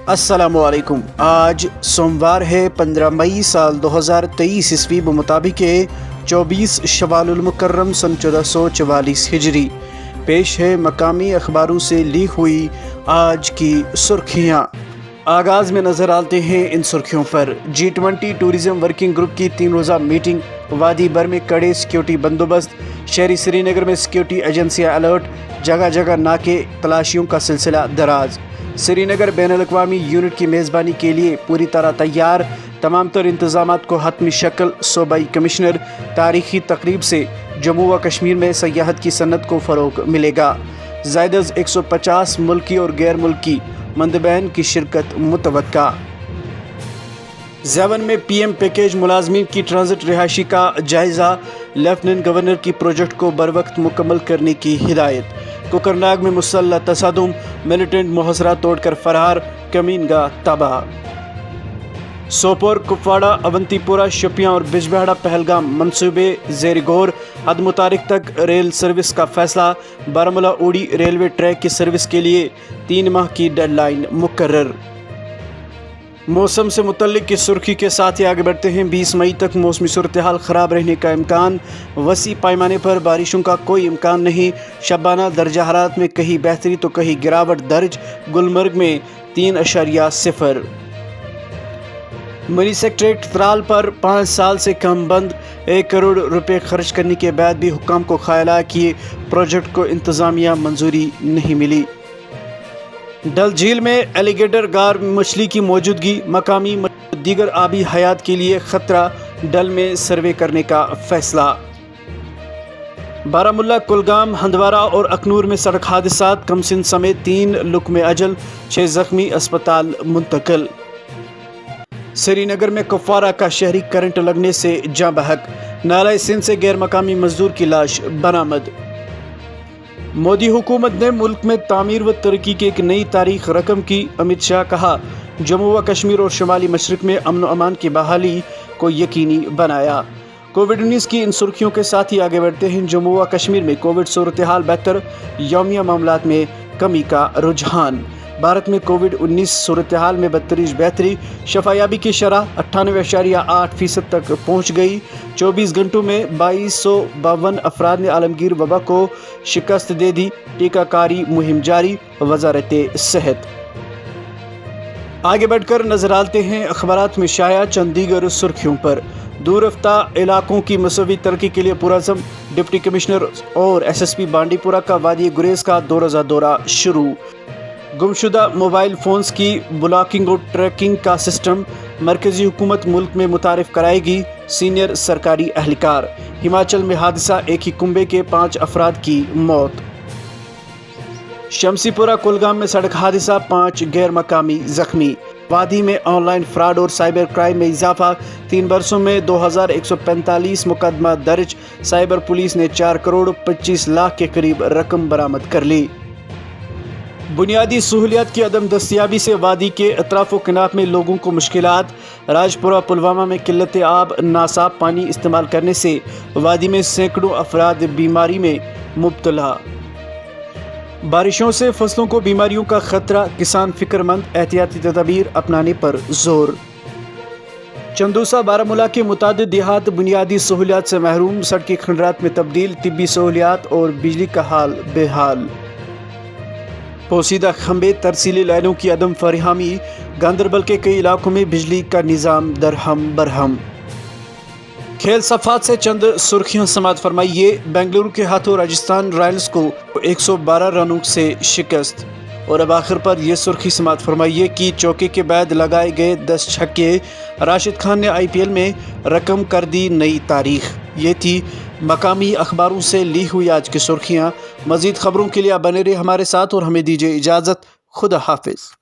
अस्सलामुअलैकुम। आज सोमवार है 15 मई साल 2023 ईस्वी मुताबिक 24 शवालुल मुकर्रम सन 1444 हिजरी। पेश है मकामी अखबारों से ली हुई आज की सुर्खियाँ। आगाज़ में नज़र आते हैं इन सुर्खियों पर। G20 टूरिज़म वर्किंग ग्रुप की 3 रोज़ा मीटिंग। वादी भर में कड़े सिक्योरिटी बंदोबस्त। शहरी श्रीनगर में सिक्योरिटी एजेंसियाँ अलर्ट। जगह जगह नाके तलाशियों का सिलसिला दराज। श्रीनगर बैनुल-अक़वामी यूनिट की मेज़बानी के लिए पूरी तरह तैयार। तमाम तर इंतज़ामात को हतमी शक्ल। सूबाई कमिश्नर। तारीख़ी तकरीब से जम्मू व कश्मीर में सयाहत की सनत को फ़रोग़ मिलेगा। ज़ायद अज़ 150 मुल्की और गैर मुल्की मंदबैन की शिरकत मुतवक्का। ज़ेवन में PM पैकेज मुलाजमीन की ट्रांजिट रिहायशी का जायज़ा। लेफ्टिनेंट गवर्नर की प्रोजेक्ट को बरवक्त मुकम्मल करने की हिदायत। कोकरनाग में मुसल्लह तसादुम। मिलिटेंट मुहसरा तोड़कर फरार। कमीनगाह तबाह। सोपोर, कुपवाड़ा, अवंतीपुरा, शोपियां और बिजबेहड़ा पहलगाम मंसूबे ज़ेर गौर। हद मुतारिक तक रेल सर्विस का फैसला। बारामूला उड़ी रेलवे ट्रैक की सर्विस के लिए 3 माह की डेडलाइन मुकर्रर। मौसम से मुतल्लिक की सुर्खी के साथ ही आगे बढ़ते हैं। 20 मई तक मौसमी सूरत-ए-हाल ख़राब रहने का इम्कान। वसी पैमाने पर बारिशों का कोई इम्कान नहीं। शबाना दर्जा हरारत में कहीं बेहतरी तो कहीं गिरावट दर्ज। गुलमर्ग में 3.0। मनी सेक्रेटरीट त्राल पर 5 साल से कम बंद। 1 करोड़ रुपए खर्च करने के बाद भी हुक्काम को ख्याल किए प्रोजेक्ट को इंतज़ामिया मंजूरी नहीं मिली। डल झील में एलिगेटर गार मछली की मौजूदगी। मकामी दीगर आबी हयात के लिए ख़तरा। डल में सर्वे करने का फैसला। बारामुल्ला, कुलगाम, हंदवारा और अखनूर में सड़क हादसात। कमसिन समेत 3 लुकमे अजल, 6 ज़ख्मी अस्पताल मुंतकिल। श्रीनगर में कुफवारा का शहरी करंट लगने से जाँ बहक। नाला सिंध से गैर मकामी मजदूर की लाश बरामद। मोदी हुकूमत ने मुल्क में तामीर व तरक्की की एक नई तारीख रकम की। अमित शाह कहा, जम्मू व कश्मीर और शुमाली मशरक़ में अमन व अमान की बहाली को यकीनी बनाया। कोविड-19 की इन सुर्खियों के साथ ही आगे बढ़ते हैं। जम्मू व कश्मीर में कोविड सूरत-ए-हाल बेहतर। यौमिया मामलात में कमी का रुझान। भारत में कोविड-19 सूरत-ए-हाल में बदतरीज बेहतरी। शफायाबी की शरह 98.8% तक पहुँच गई। 24 घंटों में 2252 अफराद ने आलमगीर वबा को शिकस्त दे दी। टीकाकारी मुहिम जारी। वज़ारत सेहत। आगे बढ़कर नजर डालते हैं अखबारात में शाया चंद दीगर सुर्खियों पर। दूर रफ्ता इलाकों की मसवी तरक्की के लिए पुरज़म। डिप्टी कमिश्नर और SSP बांडीपुरा का वादी गुरेज का 2 रोज़ा दौरा शुरू। गुमशुदा मोबाइल फ़ोन्स की ब्लॉकिंग और ट्रैकिंग का सिस्टम मरकज़ी हुकूमत मुल्क में मुतारिफ कराएगी। सीनियर सरकारी अहलकार। हिमाचल में हादसा, एक ही कुंबे के 5 अफराद की मौत। शमसीपुरा, कुलगाम में सड़क हादसा, 5 गैर मकामी जख्मी। वादी में ऑनलाइन फ्रॉड और साइबर क्राइम में इजाफा। 3 बरसों में 2145 मुकदमा दर्ज। साइबर पुलिस ने 4 करोड़ 25 लाख के करीब रकम बरामद कर ली। बुनियादी सहूलियात की अदम दस्तियाबी से वादी के अतराफ़ व किनार में लोगों को मुश्किलात। राजपुरा, पुलवामा में किल्लत आब, नासाब पानी इस्तेमाल करने से वादी में सैकड़ों अफराद बीमारी में मुब्तला। बारिशों से फसलों को बीमारियों का खतरा। किसान फिक्रमंद, एहतियाती तदाबीर अपनाने पर जोर। चंदूसा, बारामूला के मुतादिद देहात बुनियादी सहूलियात से महरूम। सड़की खंडरात में तब्दील। तिब्बी सहूलियात और बिजली का हाल बेहाल। पोसीदा खंबे, तरसीली लाइनों की अदम फरहमी। गांदरबल के कई इलाकों में बिजली का निज़ाम दरहम बरहम। खेल सफ़ात से चंद सुर्खियां समात फरमाइए। बेंगलुरु के हाथों राजस्थान रॉयल्स को 112 रनों से शिकस्त। और अब आखिर पर यह सुर्खी समात फरमाइए कि चौके के बाद लगाए गए 10 छक्के। राशिद खान ने IPL में रकम कर दी नई तारीख। ये थी मकामी अखबारों से ली हुई आज की सुर्खियाँ। मज़ीद खबरों के लिए आप बने रहिए हमारे साथ और हमें दीजिए इजाज़त। खुदा हाफिज़।